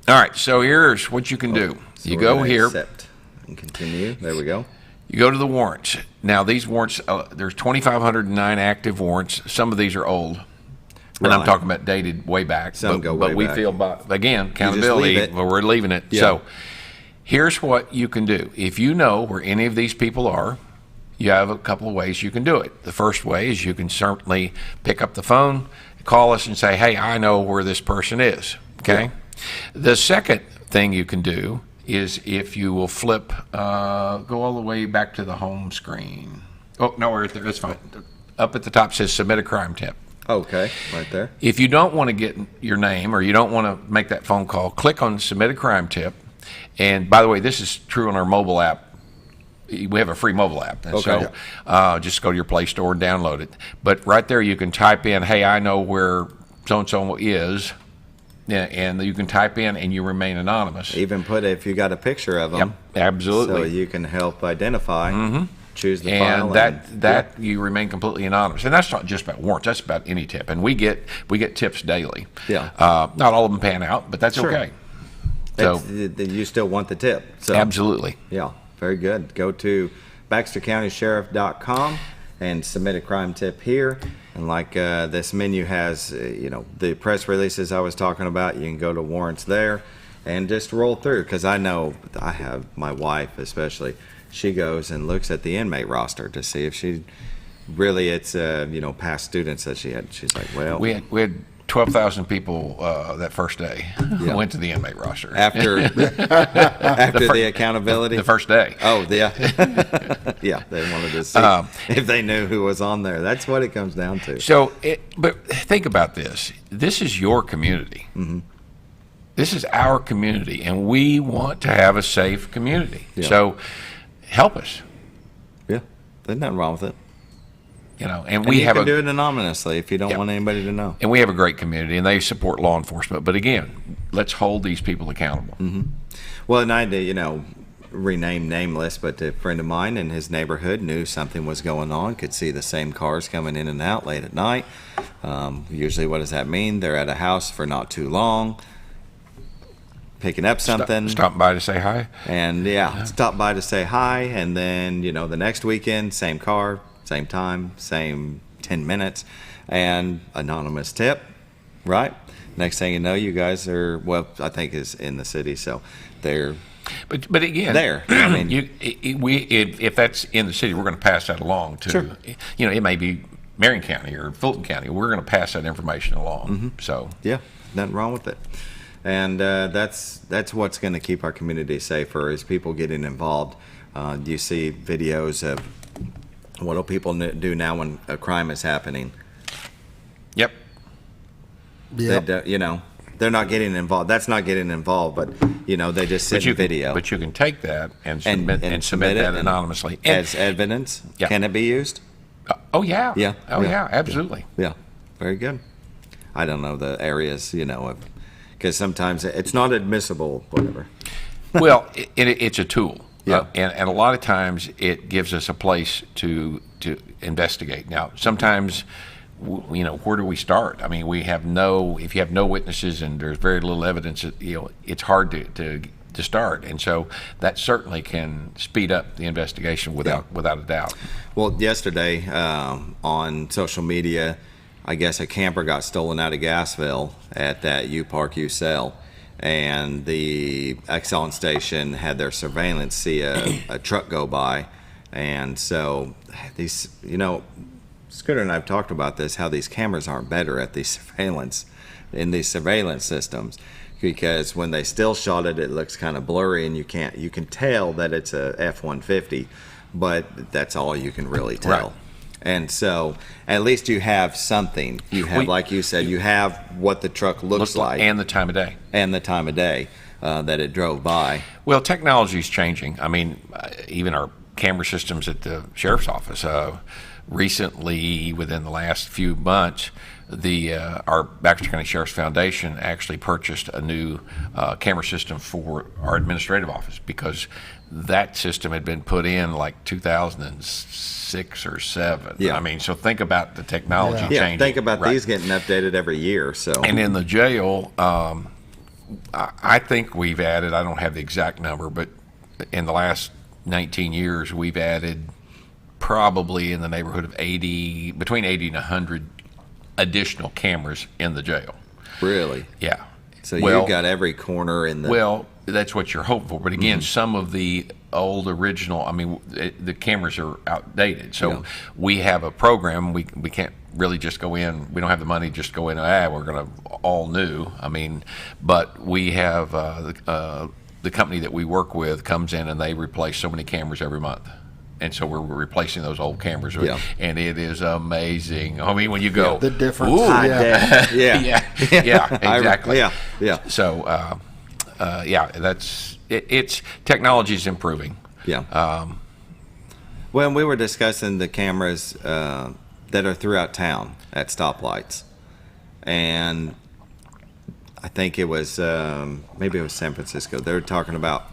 All right, so here's what you can do. So you go here. Accept and continue. There we go. You go to the warrants. Now, these warrants, there's 2,509 active warrants. Some of these are old. And I'm talking about dated way back. Some go way back. But we feel, again, accountability, we're leaving it. Yeah. So here's what you can do. If you know where any of these people are, you have a couple of ways you can do it. The first way is you can certainly pick up the phone, call us and say, hey, I know where this person is, okay? Yeah. The second thing you can do is if you will flip, go all the way back to the home screen. Oh, no, we're there, that's fine. Up at the top says submit a crime tip. Okay, right there. If you don't want to get your name or you don't want to make that phone call, click on submit a crime tip. And by the way, this is true on our mobile app. We have a free mobile app, and so just go to your Play Store and download it. But right there, you can type in, hey, I know where so-and-so is, and you can type in and you remain anonymous. Even put if you got a picture of them. Yep, absolutely. So you can help identify, choose the and file. that you remain completely anonymous. And that's not just about warrants, that's about any tip. And we get tips daily. Yeah. Not all of them pan out, but that's okay. So you still want the tip. So absolutely. Yeah. Very good. Go to BaxterCountySheriff.com and submit a crime tip here. And like this menu has, the press releases I was talking about, you can go to warrants there and just roll through. Because I know I have my wife especially. She goes and looks at the inmate roster to see if she really it's past students that she had. She's like, well, we had 12,000 people that first day went to the inmate roster. After the accountability? The first day. Oh, yeah. Yeah, they wanted to see if they knew who was on there. That's what it comes down to. So, but think about this. This is your community. Mm-hmm. This is our community, and we want to have a safe community. Yeah. So, help us. Yeah, there's nothing wrong with it. And we have can do it anonymously if you don't want anybody to know. And we have a great community, and they support law enforcement. But again, let's hold these people accountable. Mm-hmm. Well, and I did, rename nameless, but a friend of mine in his neighborhood knew something was going on. Could see the same cars coming in and out late at night. Usually, what does that mean? They're at a house for not too long. picking up something. Stop by to say hi. And stop by to say hi. And then, the next weekend, same car, same time, same 10 minutes, and anonymous tip, right? Next thing you know, you guys are, I think is in the city, so they're But again, there. I mean, if that's in the city, we're going to pass that along to, sure. It may be Marion County or Fulton County. We're going to pass that information along. Mm-hmm. So yeah, nothing wrong with it. And that's what's going to keep our community safer is people getting involved. You see videos of what do people do now when a crime is happening? Yep. They're not getting involved. That's not getting involved, but they just sit in video. But you can take that and submit that anonymously as evidence. Yeah. Can it be used? Oh yeah. Yeah. Oh yeah. Absolutely. Yeah. Very good. I don't know the areas, because sometimes it's not admissible. Whatever. Well, it's a tool. Yeah. And a lot of times it gives us a place to investigate. Now, sometimes, where do we start? I mean, if you have no witnesses and there's very little evidence, it's hard to start. And so that certainly can speed up the investigation without a doubt. Well, yesterday on social media, I guess a camper got stolen out of Gassville at that U Park U Sell. And the Exxon station had their surveillance see a truck go by. And so these, Scooter and I have talked about this, how these cameras aren't better at these surveillance systems, because when they still shot it, it looks kind of blurry and you can tell that it's a F-150, but that's all you can really tell. Right. And so at least you have something. You have, like you said, you have what the truck looks like. And the time of day. And the time of day that it drove by. Well, technology is changing. I mean, even our camera systems at the sheriff's office. Recently, within the last few months, our Baxter County Sheriff's Foundation actually purchased a new camera system for our administrative office, because that system had been put in like 2006 or 7. Yeah. I mean, so think about the technology changing. Yeah, think about these getting updated every year. So. And in the jail, I think we've added, I don't have the exact number, but in the last 19 years, we've added probably in the neighborhood of between 80 and 100 additional cameras in the jail. Really? Yeah. So you've got every corner in the... Well, that's what you're hoping for. But again, some of the old original, I mean, the cameras are outdated. So we have a program. We can't really just go in. We don't have the money to just go in, we're going to all new. I mean, but we have the company that we work with comes in and they replace so many cameras every month. And so we're replacing those old cameras, and it is amazing. I mean, when you go, the difference, yeah, exactly, yeah. So, it's technology is improving. Yeah. When we were discussing the cameras that are throughout town at stoplights, and I think it was maybe it was San Francisco. They were talking about.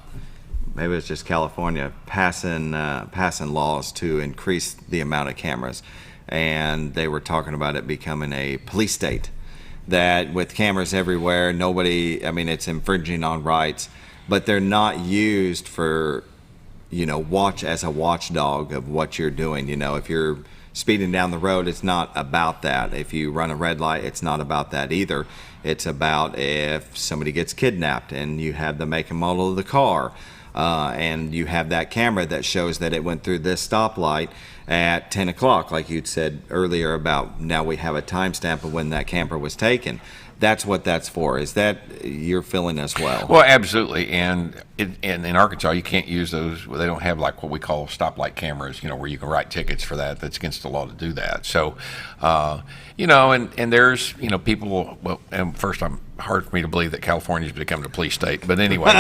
Maybe it's just California passing laws to increase the amount of cameras, and they were talking about it becoming a police state. That with cameras everywhere, it's infringing on rights, but they're not used for, watch as a watchdog of what you're doing. If you're speeding down the road, it's not about that. If you run a red light, it's not about that either. It's about if somebody gets kidnapped and you have the make and model of the car. And you have that camera that shows that it went through this stoplight at 10 o'clock, like you'd said earlier about now we have a timestamp of when that camper was taken. That's what that's for. Is that you're feeling as well? Well, absolutely. And in Arkansas, you can't use those. They don't have like what we call stoplight cameras, where you can write tickets for that. That's against the law to do that. So, and there's, people, well, and first hard for me to believe that California's become a police state. But anyway,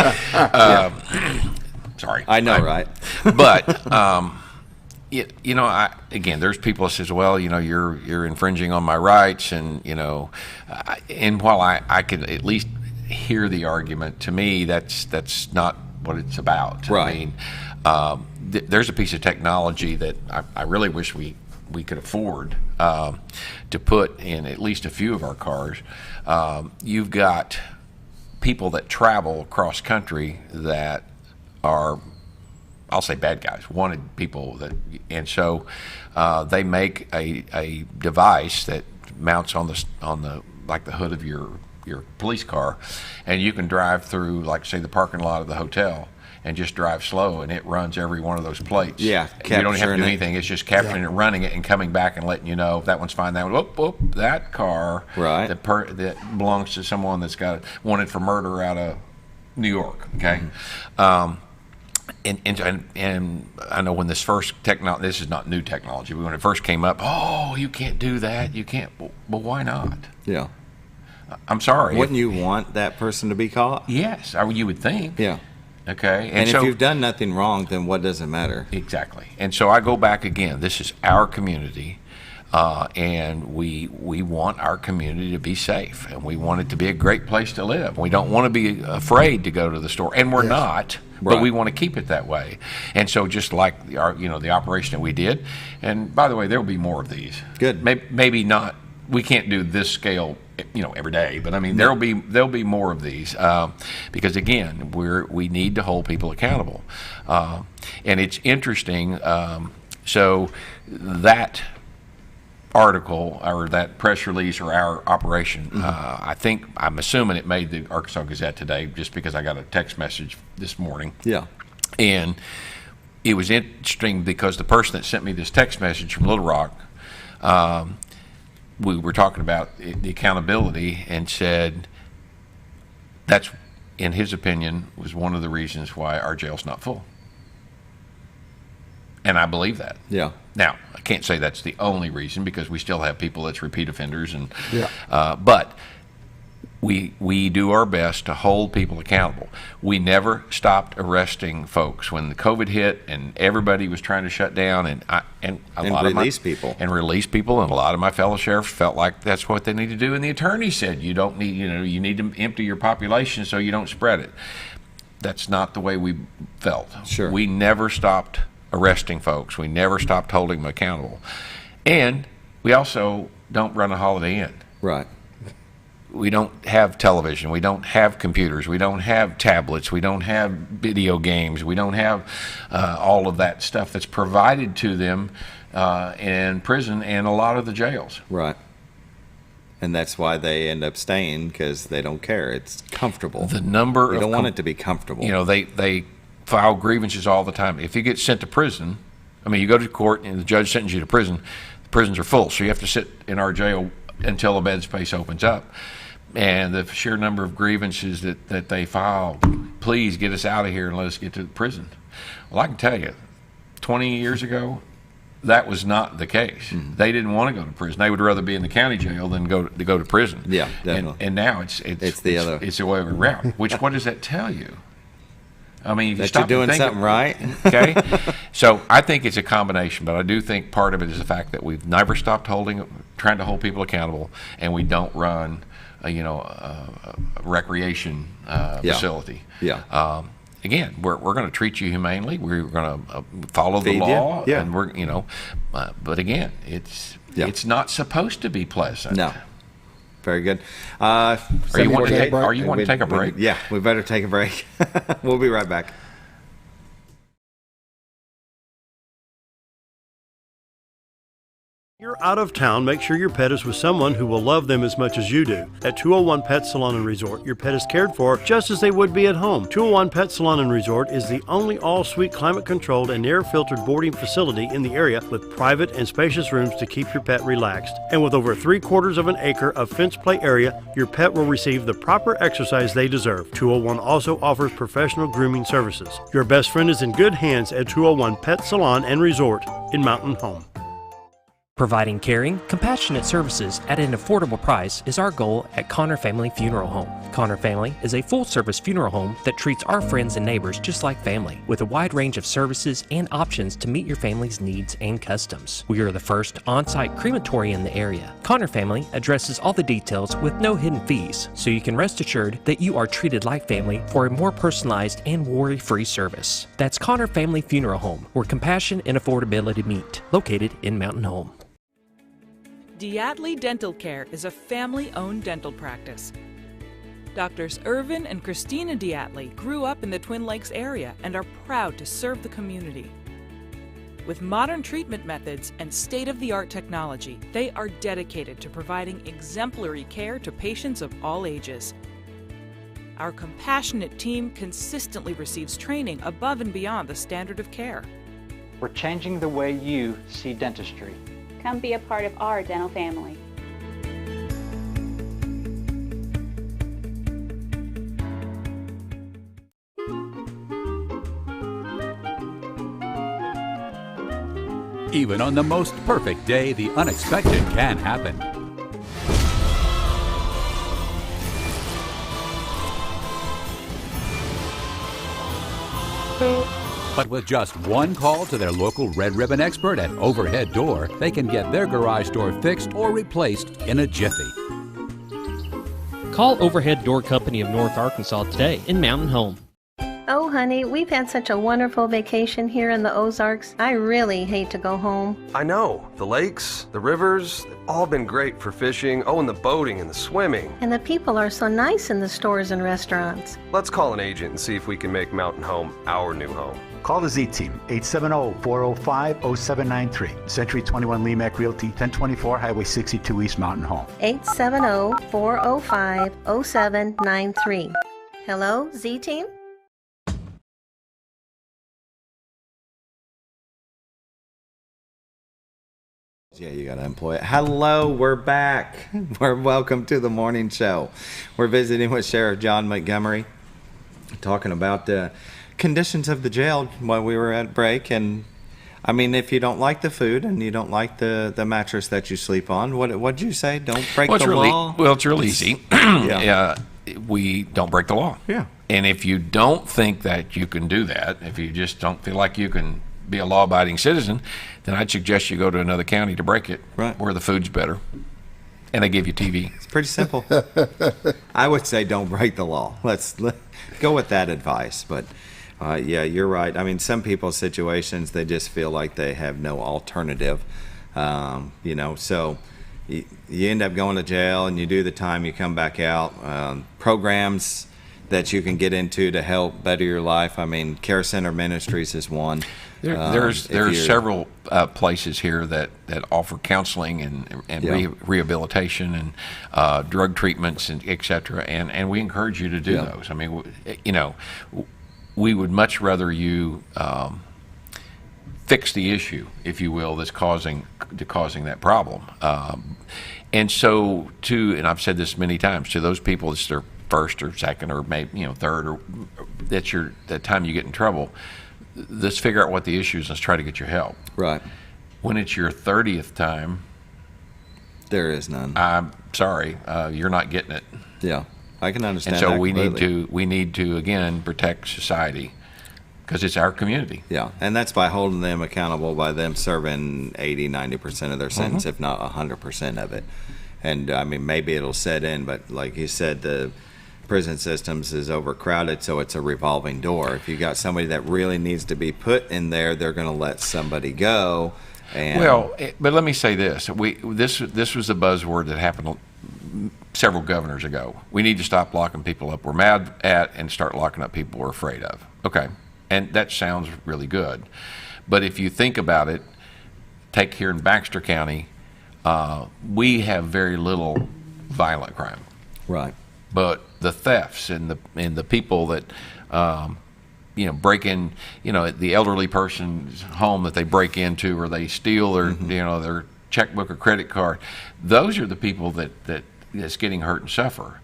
sorry. I know, right? But, again, there's people that says, well, you're infringing on my rights, and and while I could at least hear the argument, to me that's not what it's about. Right. I mean, there's a piece of technology that I really wish we could afford to put in at least a few of our cars. You've got people that travel cross country that are, I'll say, bad guys, wanted people that, and so they make a device that mounts on the like the hood of your police car, and you can drive through, like, say, the parking lot of the hotel and just drive slow, and it runs every one of those plates. Yeah, you don't have to do anything. It's just capturing it, running it, and coming back and letting you know if that one's fine. That one, whoop, that car that belongs to someone that's got wanted for murder out of New York. Okay. And I know when this first technology, this is not new technology, but when it first came up, you can't do that. You can't. Well, why not? Yeah. I'm sorry. Wouldn't you want that person to be caught? Yes, you would think. Yeah. Okay. And so, if you've done nothing wrong, then what does it matter? Exactly. And so I go back again. This is our community, and we want our community to be safe, and we want it to be a great place to live. We don't want to be afraid to go to the store, and we're not. But we want to keep it that way. And so just like the operation that we did, and by the way, there will be more of these. Good. Maybe not. We can't do this scale, every day. But I mean, there'll be more of these because again, we need to hold people accountable. And it's interesting. So that article or that press release or our operation, I'm assuming it made the Arkansas Gazette today, just because I got a text message this morning. Yeah. And it was interesting because the person that sent me this text message from Little Rock, we were talking about the accountability, and said that's, in his opinion, was one of the reasons why our jail's not full. And I believe that. Yeah. Now, I can't say that's the only reason, because we still have people that's repeat offenders, and but we do our best to hold people accountable. We never stopped arresting folks when the COVID hit and everybody was trying to shut down, and release people, and a lot of my fellow sheriffs felt like that's what they need to do, and the attorney said you don't need, you need to empty your population so you don't spread it. That's not the way we felt. Sure. We never stopped arresting folks. We never stopped holding them accountable. And we also don't run a Holiday Inn. Right. We don't have television. We don't have computers. We don't have tablets. We don't have video games. We don't have all of that stuff that's provided to them in prison and a lot of the jails. Right. And that's why they end up staying, because they don't care. It's comfortable. The number you don't want it to be comfortable. They file grievances all the time. If you get sent to prison, you go to court and the judge sentences you to prison, the prisons are full, so you have to sit in our jail until a bed space opens up. And the sheer number of grievances that they file, please get us out of here and let us get to the prison. Well, I can tell you, 20 years ago, that was not the case. Mm-hmm. They didn't want to go to prison. They would rather be in the county jail than go to prison. Yeah, definitely. And now it's the way around. What does that tell you? If you that stop you're doing something right. Okay. So I think it's a combination, but I do think part of it is the fact that we've never stopped trying to hold people accountable, and we don't run a recreation facility. Yeah. Again, we're going to treat you humanely. We're going to follow the Feed law, you. Yeah. and we're but again, it's not supposed to be pleasant. No. Very good. Are you wanting to take a break? Yeah, we better take a break. We'll be right back. You're out of town, make sure your pet is with someone who will love them as much as you do. At 201 Pet Salon and Resort, your pet is cared for just as they would be at home. 201 Pet Salon and Resort is the only all-suite climate-controlled and air-filtered boarding facility in the area, with private and spacious rooms to keep your pet relaxed. And with over 3/4 of an acre of fenced play area, your pet will receive the proper exercise they deserve. 201 also offers professional grooming services. Your best friend is in good hands at 201 Pet Salon and Resort in Mountain Home. Providing caring, compassionate services at an affordable price is our goal at Connor Family Funeral Home. Connor Family is a full-service funeral home that treats our friends and neighbors just like family, with a wide range of services and options to meet your family's needs and customs. We are the first on-site crematory in the area. Connor Family addresses all the details with no hidden fees, so you can rest assured that you are treated like family for a more personalized and worry-free service. That's Connor Family Funeral Home, where compassion and affordability meet, located in Mountain Home. Diatley Dental Care is a family-owned dental practice. Doctors Irvin and Christina Diatley grew up in the Twin Lakes area and are proud to serve the community. With modern treatment methods and state-of-the-art technology, they are dedicated to providing exemplary care to patients of all ages. Our compassionate team consistently receives training above and beyond the standard of care. We're changing the way you see dentistry. Come be a part of our dental family. Even on the most perfect day, the unexpected can happen. But with just one call to their local Red Ribbon expert at Overhead Door, they can get their garage door fixed or replaced in a jiffy. Call Overhead Door Company of North Arkansas today in Mountain Home. Oh, honey, we've had such a wonderful vacation here in the Ozarks. I really hate to go home. I know. The lakes, the rivers, they've all been great for fishing. Oh, and the boating and the swimming. And the people are so nice in the stores and restaurants. Let's call an agent and see if we can make Mountain Home our new home. Call the Z-Team, 870-405-0793. Century 21 Lemac Realty, 1024 Highway 62 East Mountain Home. 870-405-0793. Hello, Z-Team? Yeah, you got to employ it. Hello, we're back. Welcome to the morning show. We're visiting with Sheriff John Montgomery, talking about the conditions of the jail while we were at break. And I mean, if you don't like the food and you don't like the mattress that you sleep on, what'd you say? Don't break the law? Well, it's real easy. We don't break the law. Yeah. And if you don't think that you can do that, if you just don't feel like you can be a law-abiding citizen, then I'd suggest you go to another county to break it, right, where the food's better, and they give you TV. It's pretty simple. I would say don't break the law. Let's go with that advice. But yeah, you're right. I mean, some people's situations, they just feel like they have no alternative. So you end up going to jail and you do the time, you come back out. Programs that you can get into to help better your life. I mean, Care Center Ministries is one. There's several places here that offer counseling and rehabilitation and drug treatments and et cetera, and we encourage you to do those. I mean, we would much rather you fix the issue, if you will, that's causing that problem. And so, and I've said this many times, to those people, it's their first or second or maybe third, or that time you get in trouble. Let's figure out what the issue is. Let's try to get your help. Right. When it's your 30th time, there is none. I'm sorry, you're not getting it. Yeah, I can understand. And so that we need to again protect society, because it's our community. Yeah, and that's by holding them accountable, by them serving 80-90% of their sentence, if not 100% of it. And I mean, maybe it'll set in, but like you said, the prison systems is overcrowded, so it's a revolving door. If you got somebody that really needs to be put in there, they're going to let somebody go. And but let me say this: this was a buzzword that happened several governors ago. We need to stop locking people up we're mad at and start locking up people we're afraid of. Okay, and that sounds really good, but if you think about it, take here in Baxter County, we have very little violent crime. Right. But the thefts and the people that break in, the elderly person's home that they break into, or they steal their their checkbook or credit card, those are the people that's getting hurt and suffer.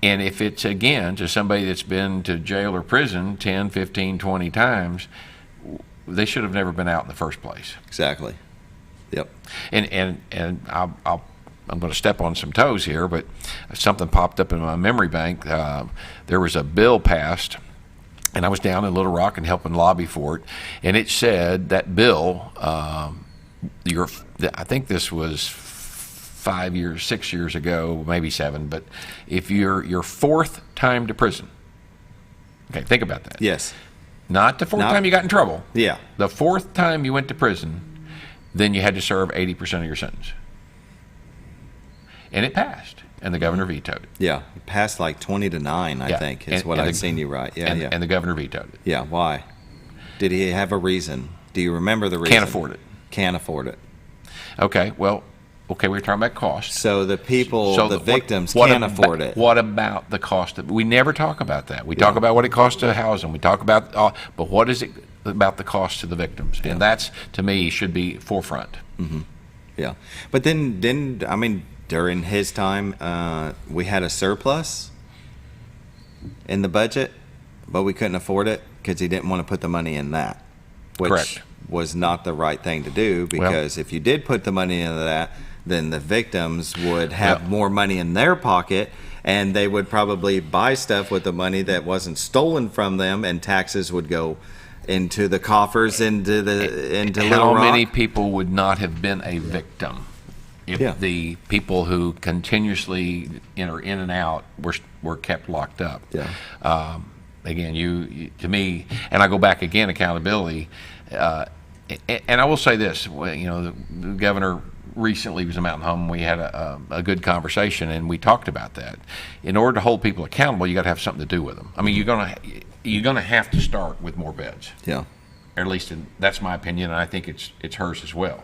And if it's again to somebody that's been to jail or prison 10, 15, 20 times, they should have never been out in the first place. Exactly. Yep. And I'm going to step on some toes here, but something popped up in my memory bank. There was a bill passed, and I was down in Little Rock and helping lobby for it, and it said that bill, I think this was 6 years ago, maybe 7, but if your fourth time to prison, okay, think about that. Yes. Not the fourth time you got in trouble. Yeah. The fourth time you went to prison, then you had to serve 80% of your sentence. And it passed. and the governor vetoed it. Yeah, it passed like 20-9, I think, is what I've seen you write. Yeah, and the governor vetoed it. Yeah, why? Did he have a reason? Do you remember the reason? Can't afford it. Can't afford it. Okay, well, we're talking about cost. So the people, the victims, can't afford it. What about the cost of? We never talk about that. We talk about what it costs to house them. We talk about, but what is it about the cost to the victims? And that's, to me, should be forefront. Mm-hmm. Yeah, but then during his time, we had a surplus in the budget, but we couldn't afford it because he didn't want to put the money in that, which Correct. was not the right thing to do, because if you did put the money into that, then the victims would have more money in their pocket, and they would probably buy stuff with the money that wasn't stolen from them, and taxes would go into the coffers, into Little How Rock. many people would not have been a victim if the people who continuously enter in and out were kept locked up? Yeah. Again, you to me, and I go back again, accountability. And I will say this: the governor recently was in Mountain Home. We had a good conversation, and we talked about that. In order to hold people accountable, you got to have something to do with them. I mean, you're gonna have to start with more beds. Yeah. Or at least that's my opinion, and I think it's hers as well.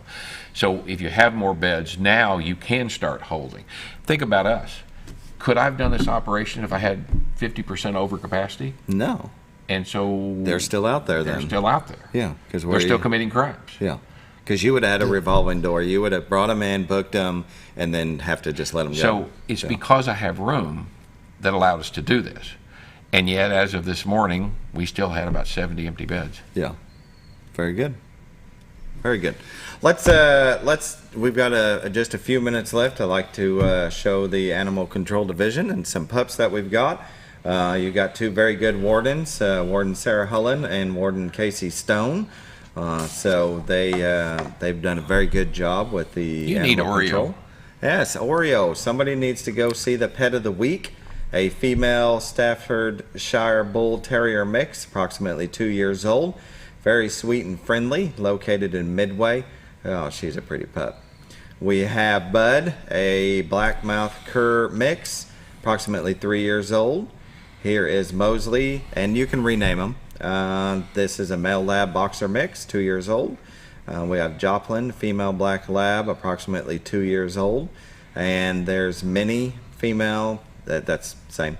So if you have more beds now, you can start holding. Think about us. Could I have done this operation if I had 50% over capacity? No. And so they're still out there. They're still out there. Yeah, because they're still committing crimes. Yeah, because you would have had a revolving door. You would have brought them in, booked them, and then have to just let them go. So it's because I have room that allowed us to do this, and yet as of this morning, we still had about 70 empty beds. Yeah, very good. Very good. Let's. We've got just a few minutes left. I'd like to show the Animal Control Division and some pups that we've got. You got two very good wardens, Warden Sarah Hullen and Warden Casey Stone. So they've done a very good job with the. You need Oreo. Control. Yes, Oreo. Somebody needs to go see the pet of the week. A female Staffordshire Bull Terrier mix, approximately 2 years old. Very sweet and friendly, located in Midway. Oh, she's a pretty pup. We have Bud, a blackmouth cur mix, approximately 3 years old. Here is Mosley, and you can rename them. This is a male lab boxer mix, 2 years old. We have Joplin, female black lab, approximately 2 years old. And there's Minnie, female, that's the same.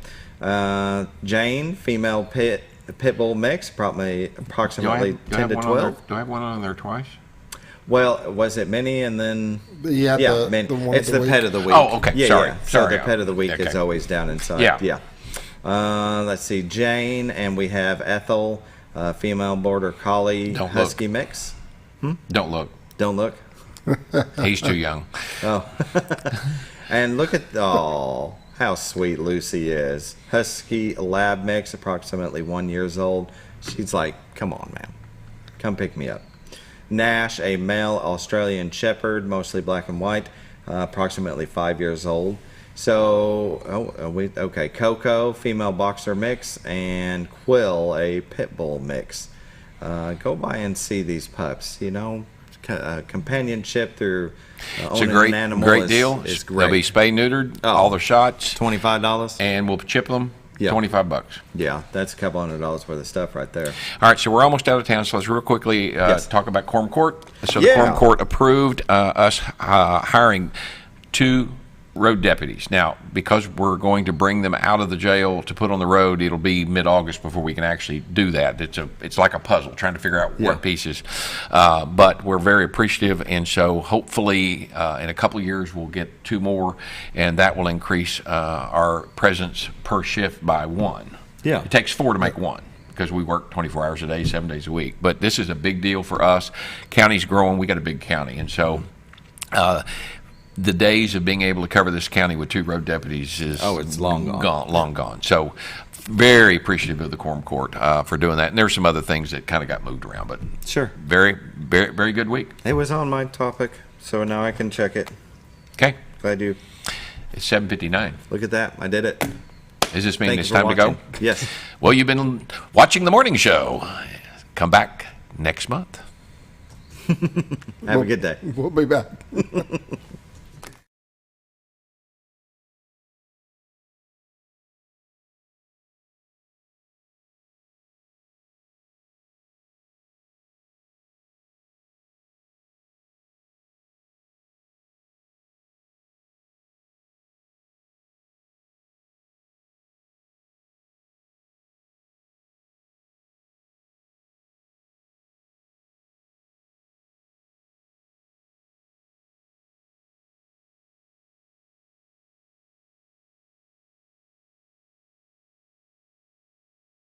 Jane, female pit bull mix, approximately 10 to 12. Do I have one on there twice? Well, was it Minnie and then? Yeah, it's the pet of the week. Oh, okay. Yeah, sorry. So the pet of the week is always down inside. Yeah. Let's see, Jane, and we have Ethel, female border collie husky mix. Don't look. Don't look. He's too young. Oh. And look at how sweet Lucy is. Husky lab mix, approximately 1 year old. She's like, come on, man. Come pick me up. Nash, a male Australian Shepherd, mostly black and white, approximately 5 years old. So, Coco, female boxer mix, and Quill, a pit bull mix. Go by and see these pups. Companionship through owning an animal great deal. Is great. They'll be spay neutered, all their shots, $25, and we'll chip them. Yeah. $25. Yeah, that's a couple $100 worth of stuff right there. All right, so we're almost out of town, so let's real quickly talk about Quorum Court. So the Quorum Court approved us hiring 2 road deputies. Now, because we're going to bring them out of the jail to put on the road, it'll be mid-August before we can actually do that. It's like a puzzle, trying to figure out what pieces. But we're very appreciative, and so hopefully in a couple of years we'll get 2 more, and that will increase our presence per shift by 1. Yeah. It takes 4 to make 1. Because we work 24 hours a day, 7 days a week. But this is a big deal for us. County's growing. We got a big county. And so the days of being able to cover this county with 2 road deputies is it's long gone. Long gone. So very appreciative of the Quorum Court for doing that. And there's some other things that kind of got moved around. But sure. Very, very, very good week. It was on my topic, so now I can check it. Okay. Glad you. It's 7:59. Look at that. I did it. Does this mean Thanks it's for time watching. to go? Yes. Well, you've been watching the morning show. Come back next month. Have a good day. We'll be back.